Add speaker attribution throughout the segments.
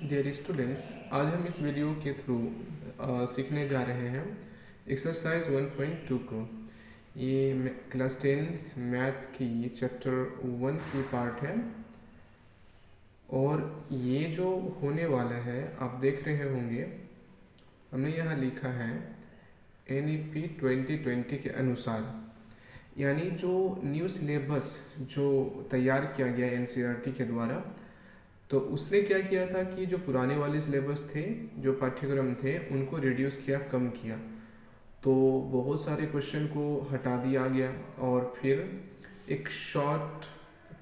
Speaker 1: Dear students, आज हम इस वीडियो के थ्रू सीखने जा रहे हैं एक्सरसाइज 1.2 को। ये क्लास 10 मैथ की चैप्टर 1 की पार्ट है और ये जो होने वाला है आप देख रहे होंगे, हमने यहाँ लिखा है NEP 2020 के अनुसार, यानी जो न्यू सिलेबस जो तैयार किया गया NCERT के द्वारा, तो उसने क्या किया था कि जो पुराने वाले सिलेबस थे, जो पाठ्यक्रम थे, उनको रिड्यूस किया, कम किया। तो बहुत सारे क्वेश्चन को हटा दिया गया और फिर एक शॉर्ट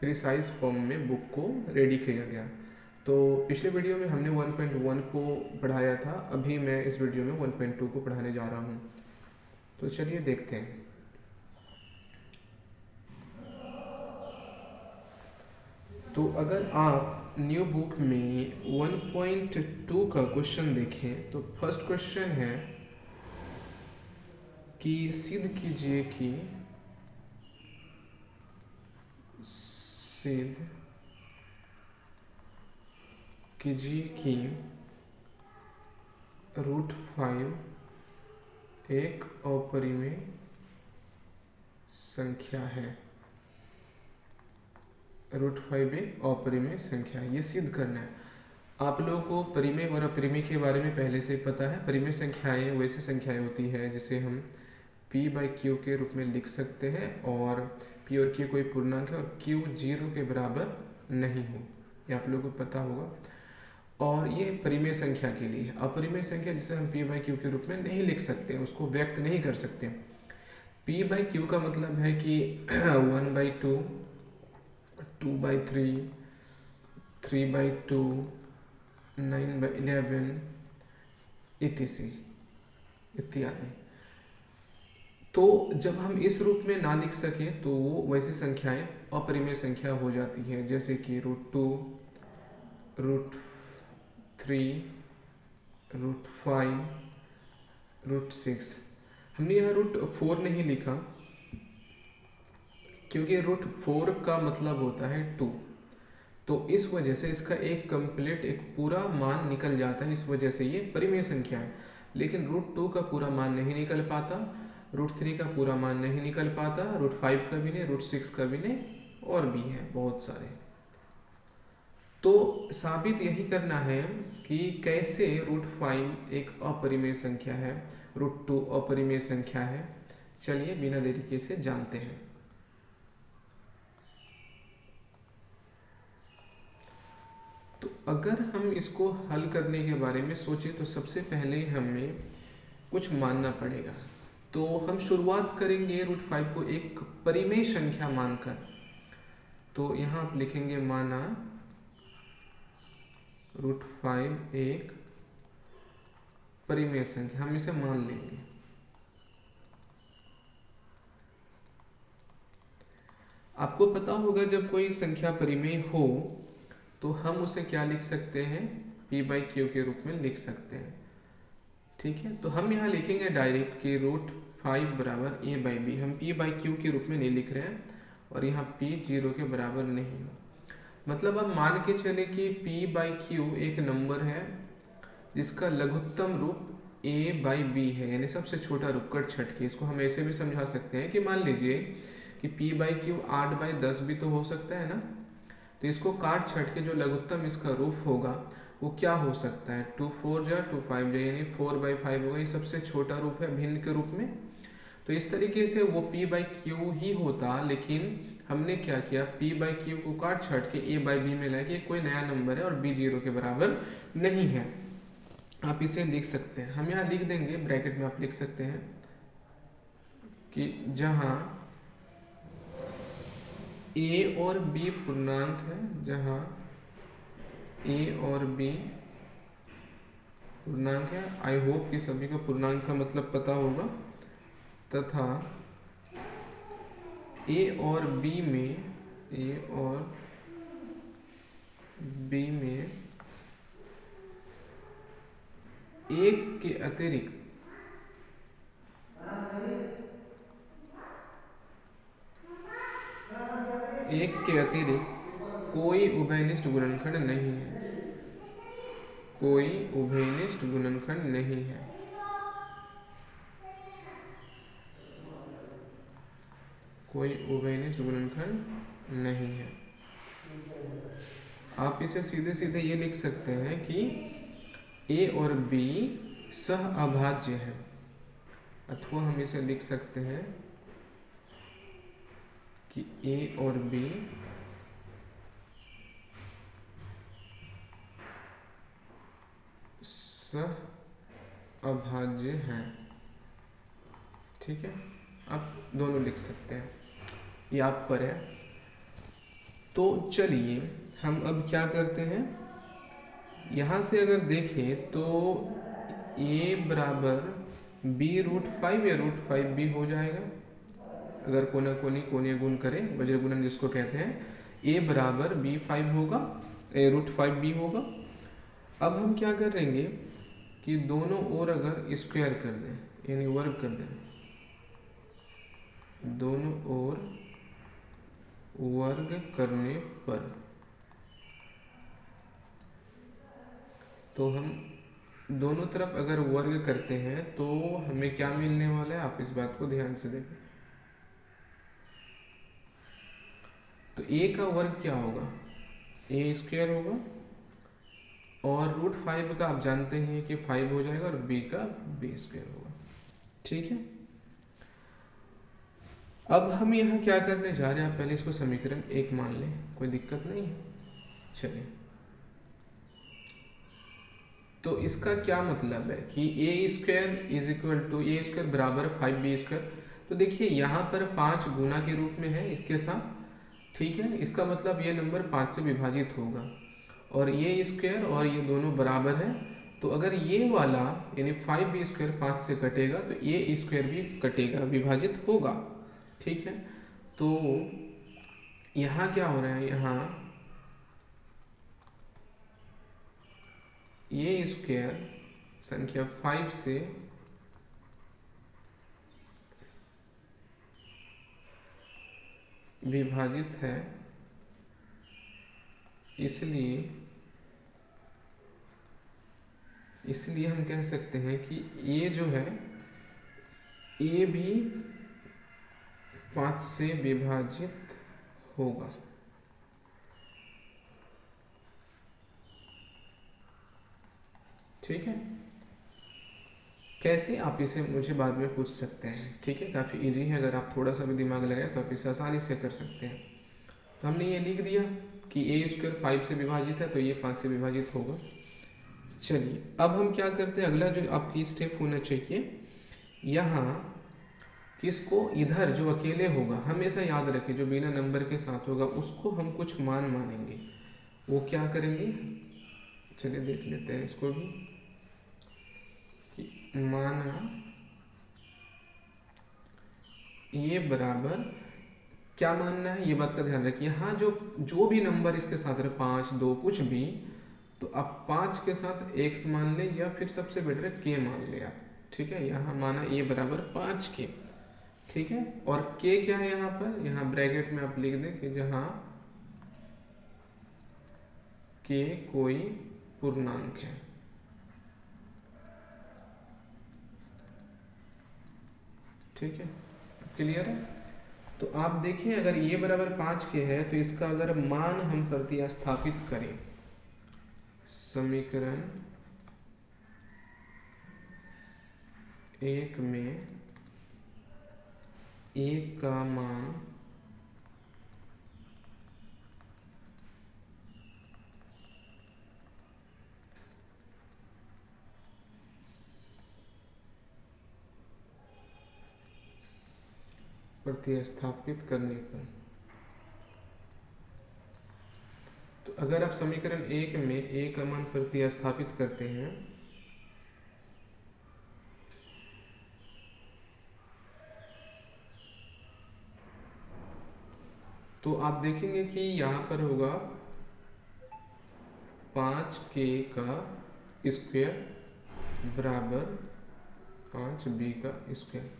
Speaker 1: प्रिसाइज फॉर्म में बुक को रेडी किया गया। तो पिछले वीडियो में हमने 1.1 को पढ़ाया था, अभी मैं इस वीडियो में 1.2 को पढ़ाने जा रहा हूँ। तो चलिए देखते हैं। तो अगर आप न्यू बुक में 1.2 का क्वेश्चन देखें तो फर्स्ट क्वेश्चन है कि सिद्ध कीजिए कि √5 एक अपरिमेय संख्या है। √5 एक अपरिमेय संख्या है, ये सिद्ध करना है। आप लोगों को परिमेय और अपरिमेय के बारे में पहले से पता है। परिमेय संख्याएं वैसी संख्याएं होती है जिसे हम P/Q के रूप में लिख सकते हैं और P और Q कोई पूर्णांक है और Q 0 के बराबर नहीं हो, ये आप लोगों को पता होगा। और ये परिमेय संख्या के लिए है। अपरिमेय संख्या जिसे हम P/Q के रूप में नहीं लिख सकते, उसको व्यक्त नहीं कर सकते। P/Q का मतलब है कि 1/2, 2/3, 3/2, 9/11 etc. इत्यादि। तो जब हम इस रूप में ना लिख सके तो वो वैसी संख्याएं अपरिमेय संख्या हो जाती है, जैसे कि √2, √3, √5, √6। हमने यहाँ √4 नहीं लिखा क्योंकि √4 का मतलब होता है 2, तो इस वजह से इसका एक कंप्लीट एक पूरा मान निकल जाता है, इस वजह से ये परिमेय संख्या है। लेकिन √2 का पूरा मान नहीं निकल पाता, √3 का पूरा मान नहीं निकल पाता, √5 का भी नहीं, √6 का भी नहीं, और भी है बहुत सारे। तो साबित यही करना है कि कैसे √5 एक अपरिमेय संख्या है, √2 अपरिमेय संख्या है। चलिए बिना देरी से जानते हैं। तो अगर हम इसको हल करने के बारे में सोचें तो सबसे पहले हमें कुछ मानना पड़ेगा। तो हम शुरुआत करेंगे √5 को एक परिमेय संख्या मानकर। तो यहाँ आप लिखेंगे माना √5 एक परिमेय संख्या, हम इसे मान लेंगे। आपको पता होगा जब कोई संख्या परिमेय हो तो हम उसे क्या लिख सकते हैं, P/Q के रूप में लिख सकते हैं। ठीक है, तो हम यहाँ लिखेंगे डायरेक्ट कि √5 बराबर A/B। हम P/Q के रूप में नहीं लिख रहे हैं और यहाँ P 0 के बराबर नहीं हो। मतलब अब मान के चले कि P/Q एक नंबर है जिसका लघुत्तम रूप A/B है, यानी सबसे छोटा रूप कट छट के। इसको हम ऐसे भी समझा सकते हैं कि मान लीजिए कि P/Q 8/10 भी तो हो सकता है ना। तो इसको काट छट के जो लघुत्तम इसका रूप होगा वो क्या हो सकता है, 2×4 = 2×5 यानी 4/5 होगा। ये सबसे छोटा रूप है भिन्न के रूप में। तो इस तरीके से वो P/Q ही होता, लेकिन हमने क्या किया, P/Q को काट छट के A/B में लाया कि कोई नया नंबर है और B 0 के बराबर नहीं है। आप इसे लिख सकते हैं, हम यहाँ लिख देंगे, ब्रैकेट में आप लिख सकते हैं कि जहाँ A और B पूर्णांक है, जहाँ A और B पूर्णांक है। आई होप कि सभी को पूर्णांक का मतलब पता होगा। तथा A और B में एक के अतिरिक्त कोई उभयनिष्ठ गुणनखंड नहीं है। कोई उभयनिष्ठ गुणनखंड नहीं है। कोई उभयनिष्ठ गुणनखंड नहीं है। आप इसे सीधे सीधे ये लिख सकते हैं कि ए और बी सह अभाज्य है, अथवा हम इसे लिख सकते हैं कि ए और बी सह अभाज्य हैं। ठीक है, आप दोनों लिख सकते हैं, ये आप पर है। तो चलिए हम अब क्या करते हैं, यहाँ से अगर देखें तो a बराबर b √5 या √5b हो जाएगा अगर कोना कोनी कोणीय गुण करें, वज्र गुणन जिसको कहते हैं। a बराबर b5 होगा, √5b होगा। अब हम क्या करेंगे कि दोनों ओर अगर स्क्वायर कर दें यानी वर्ग कर दें, दोनों ओर वर्ग करने पर तो हम दोनों तरफ अगर वर्ग करते हैं तो हमें क्या मिलने वाला है, आप इस बात को ध्यान से देखें। तो a का वर्ग क्या होगा, a² होगा, और √5 का आप जानते हैं कि 5 हो जाएगा, और b का b² होगा। ठीक है, अब हम यहाँ क्या करने जा रहे हैं, आप पहले इसको समीकरण 1 मान लें, कोई दिक्कत नहीं है। चलिए, तो इसका क्या मतलब है कि a² बराबर 5b²। तो देखिए यहाँ पर 5 गुना के रूप में है इसके साथ। ठीक है, इसका मतलब ये नंबर 5 से विभाजित होगा, और ये स्क्वायर और ये दोनों बराबर है। तो अगर ये वाला यानी 5b² 5 से कटेगा तो ये स्क्वायर भी कटेगा, विभाजित होगा। ठीक है, तो यहाँ क्या हो रहा है, यहाँ ये स्क्वायर संख्या 5 से विभाजित है, इसलिए हम कह सकते हैं कि ये जो है ये भी 5 से विभाजित होगा। ठीक है, कैसे, आप इसे मुझे बाद में पूछ सकते हैं। ठीक है, काफ़ी इजी है, अगर आप थोड़ा सा भी दिमाग लगाए तो आप इसे आसानी से कर सकते हैं। तो हमने ये लिख दिया कि a² 5 से विभाजित है, तो ये 5 से विभाजित होगा। चलिए, अब हम क्या करते हैं, अगला जो आपकी स्टेप होना चाहिए, यहाँ किसको, इधर जो अकेले होगा, हमेशा याद रखें जो बिना नंबर के साथ होगा उसको हम कुछ मान मानेंगे। वो क्या करेंगे, चलिए देख लेते हैं इसको भी, कि माना ये बराबर, क्या मानना है ये बात का ध्यान रखिए। यहाँ जो भी नंबर इसके साथ रहे, 5, 2 कुछ भी, तो आप 5 के साथ x मान ले, या फिर सबसे बेटर है k मान ले आप। ठीक है, यहाँ माना a बराबर 5k। ठीक है, और k क्या है यहाँ पर, यहाँ ब्रैकेट में आप लिख दें कि जहाँ k कोई पूर्णांक है। ठीक है, क्लियर है। तो आप देखिए, अगर ये बराबर 5k है तो इसका अगर मान हम प्रतिस्थापित करें समीकरण 1 में, a का मान प्रतिस्थापित करने पर, तो अगर आप समीकरण 1 में a का मान प्रतिस्थापित करते हैं तो आप देखेंगे कि यहाँ पर होगा 5k का स्क्वायर बराबर 5b का स्क्वायर।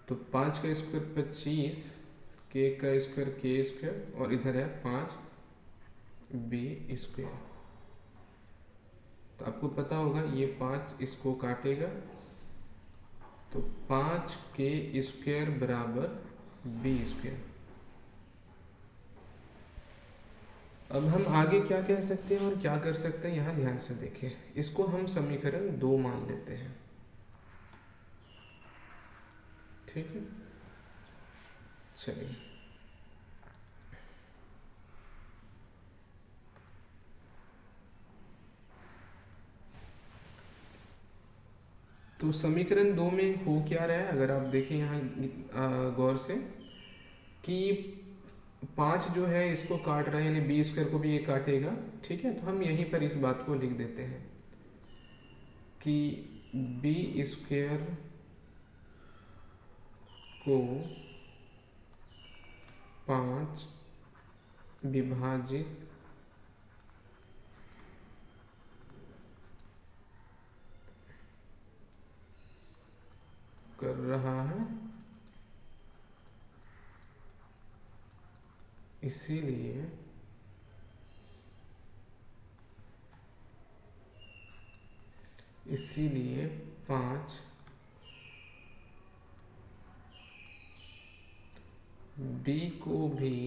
Speaker 1: तो 5 का स्क्वायर 25, k का स्क्वायर k², और इधर है 5b²। तो आपको पता होगा ये 5 इसको काटेगा, तो 5 के स्क्वायर बराबर बी स्क्वायर। अब हम आगे क्या कह सकते हैं और क्या कर सकते हैं, यहाँ ध्यान से देखिए। इसको हम समीकरण 2 मान लेते हैं, ठीक है। चलिए, तो समीकरण 2 में हो क्या रहा है, अगर आप देखें यहाँ गौर से, कि 5 जो है इसको काट रहा है, यानी बी स्क्वायर को भी ये काटेगा, ठीक है। तो हम यहीं पर इस बात को लिख देते हैं कि बी स्क्वायर को 5 विभाजित कर रहा है, इसीलिए इसीलिए 5 बी को भी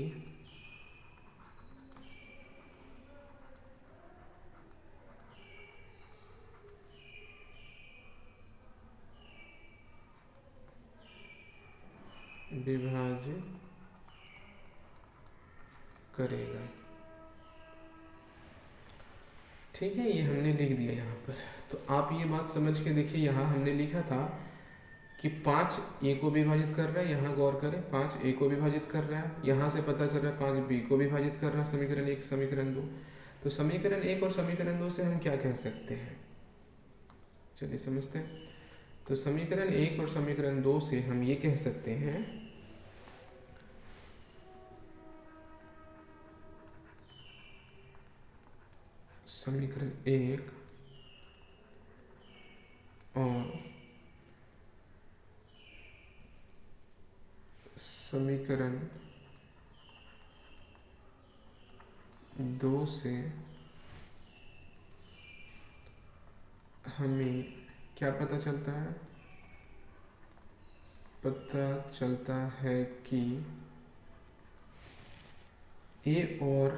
Speaker 1: विभाजित करेगा, ठीक है। ये हमने लिख दिया यहाँ पर। तो आप ये बात समझ के देखिए, यहाँ हमने लिखा था कि 5 ए को विभाजित कर रहा है, यहाँ गौर करें, 5 ए को विभाजित कर रहा है, यहाँ से पता चल रहा है 5 बी को विभाजित कर रहा है, समीकरण 1 समीकरण 2। तो समीकरण 1 और समीकरण 2 से हम क्या कह सकते हैं, चलिए समझते हैं। तो समीकरण 1 और समीकरण 2 से हम ये कह सकते हैं समीकरण 1 और समीकरण 2 से हमें क्या पता चलता है, पता चलता है कि ए और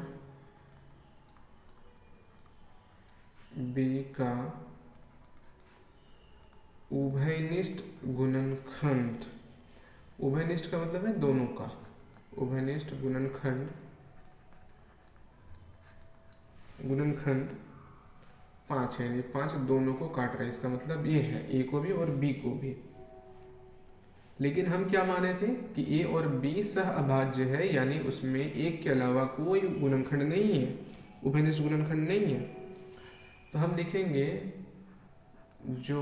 Speaker 1: बी का उभयनिष्ठ गुणनखंड, उभयनिष्ठ का मतलब है दोनों का, उभयनिष्ठ गुणनखंड 5 है, यानी 5 दोनों को काट रहा है, इसका मतलब ये है ए को भी और बी को भी। लेकिन हम क्या माने थे कि ए और बी सह अभाज्य है, यानी उसमें एक के अलावा कोई गुणनखंड नहीं है, उभयनिष्ठ गुणनखंड नहीं है। तो हम लिखेंगे जो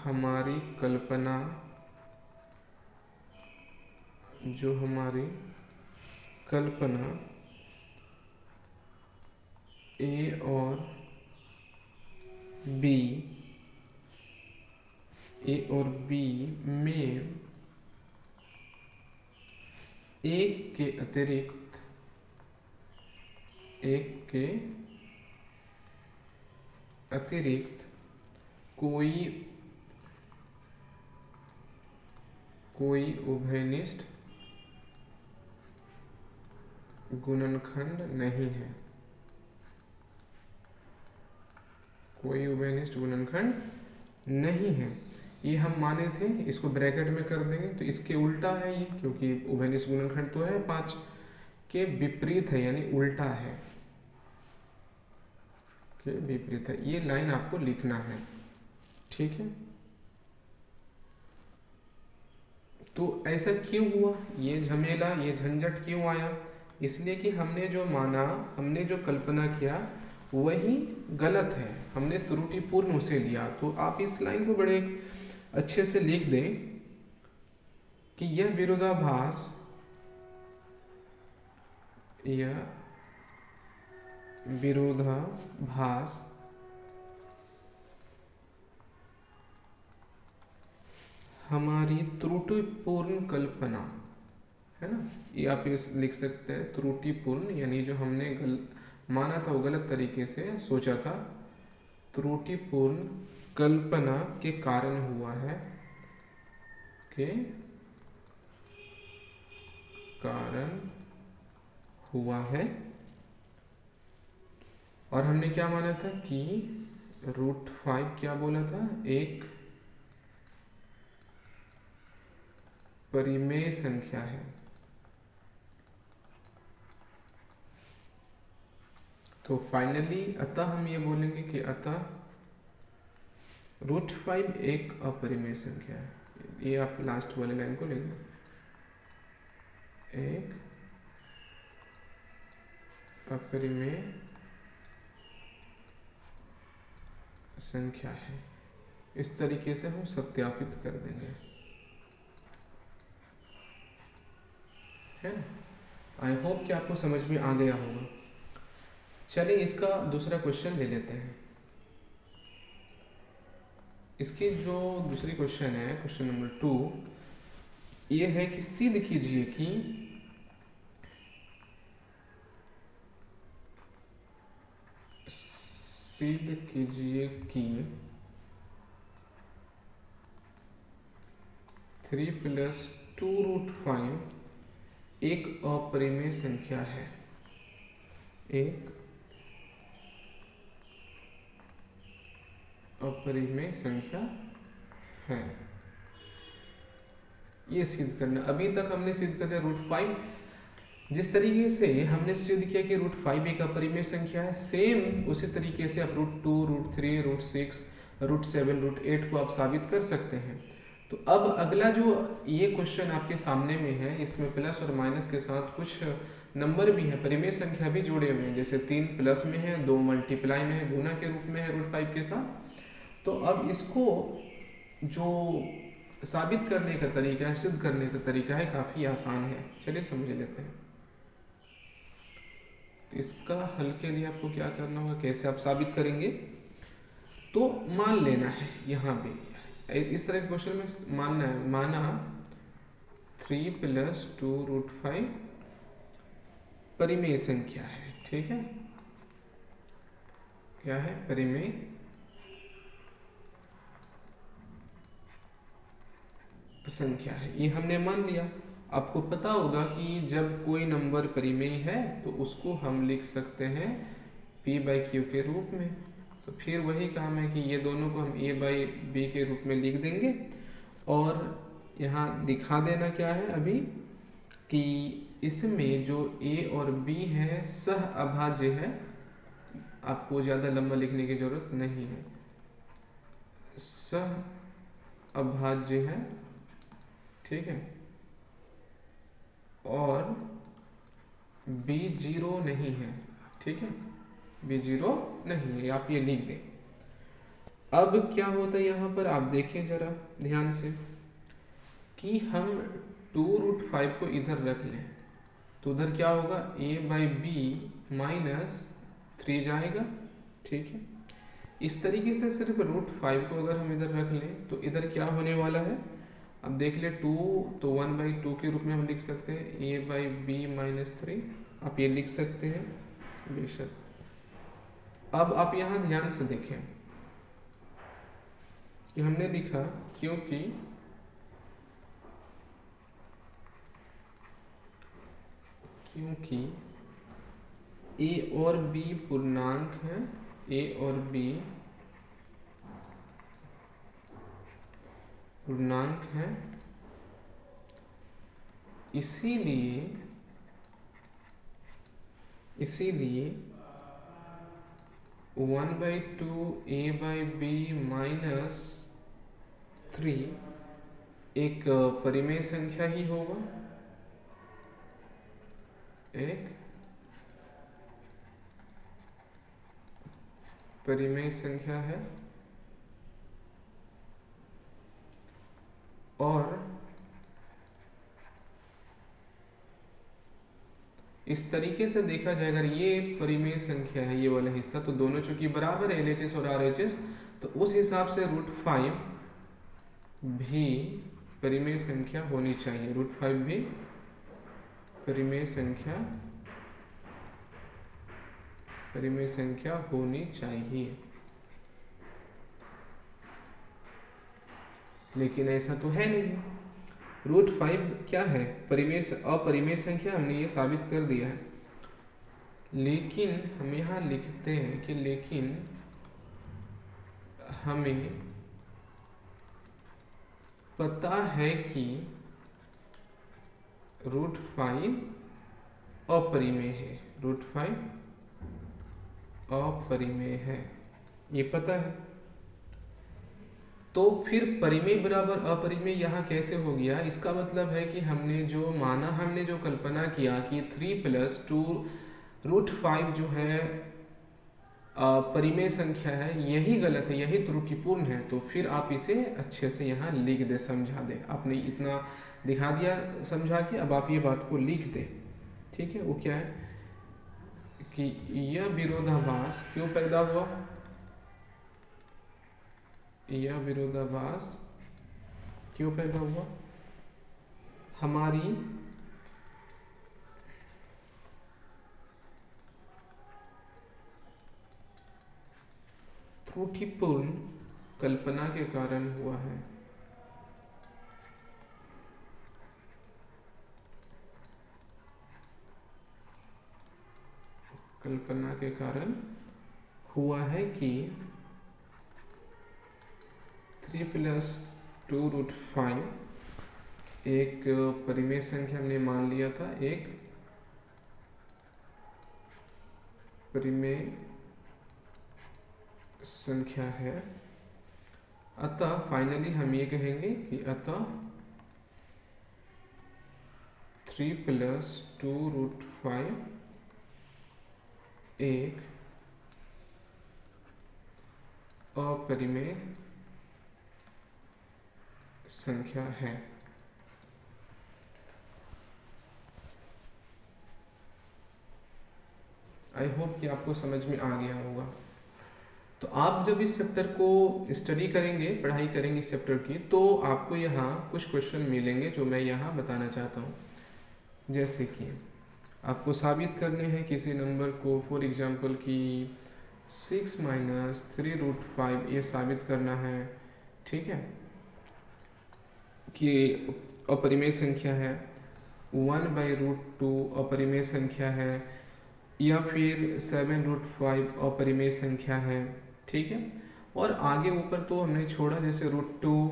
Speaker 1: हमारी कल्पना ए और बी में एक के अतिरिक्त कोई उभयनिष्ठ गुणनखंड नहीं है, कोई उभयनिष्ठ गुणनखंड नहीं है। ये हम माने थे, इसको ब्रैकेट में कर देंगे तो इसके उल्टा है ये, क्योंकि उभयनिष्ठ गुणनखंड तो है 5 के विपरीत है, यानी उल्टा है, के विपरीत है। ये लाइन आपको लिखना है, ठीक है। तो ऐसा क्यों हुआ, ये झमेला, ये झंझट क्यों आया, इसलिए कि हमने जो माना, हमने जो कल्पना किया वही गलत है, हमने त्रुटिपूर्ण उसे लिया। तो आप इस लाइन को बड़े अच्छे से लिख दें कि यह विरोधाभास हमारी त्रुटिपूर्ण कल्पना है ना, ये आप इस लिख सकते हैं त्रुटिपूर्ण, यानी जो हमने माना था वो गलत तरीके से सोचा था, त्रुटिपूर्ण कल्पना के कारण हुआ है, के कारण हुआ है। और हमने क्या माना था कि √5 क्या बोला था, एक परिमेय संख्या है। तो फाइनली अतः हम ये बोलेंगे कि अतः √5 एक अपरिमेय संख्या है। ये आप लास्ट वाले लाइन को लिख लो, एक अपरिमेय संख्या है। इस तरीके से हम सत्यापित कर देंगे, है ना। आई होप कि आपको समझ में आ गया होगा। चलिए इसका दूसरा क्वेश्चन ले लेते हैं। इसकी जो दूसरी क्वेश्चन है, क्वेश्चन नंबर 2, ये है कि सिद्ध कीजिए कि सिद्ध कीजिए कि 3 + 2√5 एक अपरिमेय संख्या है, एक अपरिमेय संख्या है। ये सिद्ध करना। अभी तक हमने सिद्ध कर दिया √5। जिस तरीके से हमने सिद्ध किया कि √5 एक अपरिमेय संख्या है, सेम उसी तरीके से आप √2, √3, √6, √7, √8 को आप साबित कर सकते हैं। तो अब अगला जो ये क्वेश्चन आपके सामने में है, इसमें प्लस और माइनस के साथ कुछ नंबर भी है, परिमेय संख्या भी जुड़े हुए हैं। जैसे 3 प्लस में है, 2 मल्टीप्लाई में है, गुना के रूप में है √5 के साथ। तो अब इसको जो साबित करने का तरीका है, सिद्ध करने का तरीका है, काफ़ी आसान है। चलिए समझ लेते हैं। तो इसका हल के लिए आपको क्या करना होगा, कैसे आप साबित करेंगे, तो मान लेना है। यहाँ पे इस तरह के क्वेश्चन में मानना है, माना 3 + 2√5 परिमेय संख्या है, ठीक है। क्या है, परिमेय संख्या है। ये हमने मान लिया। आपको पता होगा कि जब कोई नंबर परिमेय है तो उसको हम लिख सकते हैं p/q के रूप में। तो फिर वही काम है कि ये दोनों को हम a/b के रूप में लिख देंगे। और यहाँ दिखा देना क्या है अभी, कि इसमें जो a और b है सह अभाज्य है। आपको ज़्यादा लंबा लिखने की जरूरत नहीं है, सह अभाज्य है, ठीक है। और b 0 नहीं है, ठीक है, b 0 नहीं है, आप ये लिख दें। अब क्या होता है यहाँ पर, आप देखें जरा ध्यान से कि हम 2√5 को इधर रख लें तो उधर क्या होगा, a/b - 3 जाएगा, ठीक है। इस तरीके से सिर्फ √5 को अगर हम इधर रख लें तो इधर क्या होने वाला है, अब देख ले 2, तो 1/2 के रूप में हम लिख सकते हैं a/b - 3। आप ये लिख सकते हैं बेशक। अब आप यहाँ ध्यान से देखें कि हमने लिखा क्योंकि a और b पूर्णांक है, a और b पूर्णांक है, इसीलिए 1/2 a/b - 3 एक परिमेय संख्या ही होगा, एक परिमेय संख्या है। और इस तरीके से देखा जाए, अगर ये परिमेय संख्या है ये वाला हिस्सा, तो दोनों चूंकि बराबर है LHS और RHS, तो उस हिसाब से √5 भी परिमेय संख्या होनी चाहिए। √5 भी परिमेय संख्या होनी चाहिए। लेकिन ऐसा तो है नहीं। रूट 5 क्या है, परिमेय अपरिमेय संख्या, हमने ये साबित कर दिया है। लेकिन हम यहाँ लिखते हैं कि लेकिन हमें पता है कि रूट 5 अपरिमेय है, रूट 5 अपरिमेय है, ये पता है। तो फिर परिमेय बराबर अपरिमेय यहाँ कैसे हो गया? इसका मतलब है कि हमने जो माना, हमने जो कल्पना किया कि 3+2 रूट 5 जो है परिमेय संख्या है, यही गलत है, यही त्रुटिपूर्ण है। तो फिर आप इसे अच्छे से यहाँ लिख दे, समझा दे। आपने इतना दिखा दिया समझा के, अब आप ये बात को लिख दे। ठीक है, वो क्या है कि यह विरोधाभास क्यों पैदा हुआ, यह विरोधाभास क्यों पैदा हुआ? हमारी त्रुटिपूर्ण कल्पना के कारण हुआ है। कल्पना के कारण हुआ है कि 3+2 रूट 5 एक परिमेय संख्या हमने मान लिया था, एक परिमेय संख्या है। अतः फाइनली हम ये कहेंगे कि अतः 3+2 रूट 5 एक अपरिमेय संख्या है। आई होप कि आपको समझ में आ गया होगा। तो आप जब इस चैप्टर को स्टडी करेंगे, पढ़ाई करेंगे इस चैप्टर की, तो आपको यहाँ कुछ क्वेश्चन मिलेंगे जो मैं यहाँ बताना चाहता हूँ। जैसे कि आपको साबित करने हैं किसी नंबर को, फॉर एग्जांपल कि 6-3 रूट 5 ये साबित करना है। ठीक है, कि अपरिमेय संख्या है। 1/√2 अपरिमेय संख्या है, या फिर 7√5 अपरिमेय संख्या है। ठीक है, और आगे ऊपर तो हमने छोड़ा, जैसे √2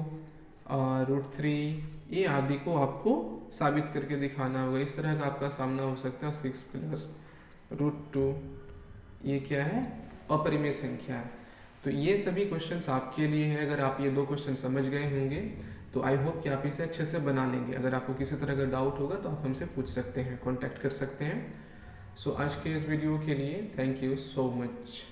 Speaker 1: √3 ये आदि को आपको साबित करके दिखाना होगा। इस तरह का आपका सामना हो सकता है। 6+√2 ये क्या है, अपरिमेय संख्या है। तो ये सभी क्वेश्चंस आपके लिए हैं। अगर आप ये 2 क्वेश्चन समझ गए होंगे तो आई होप कि आप इसे अच्छे से बना लेंगे। अगर आपको किसी तरह का डाउट होगा तो आप हमसे पूछ सकते हैं, कॉन्टैक्ट कर सकते हैं। सो आज के इस वीडियो के लिए थैंक यू सो मच।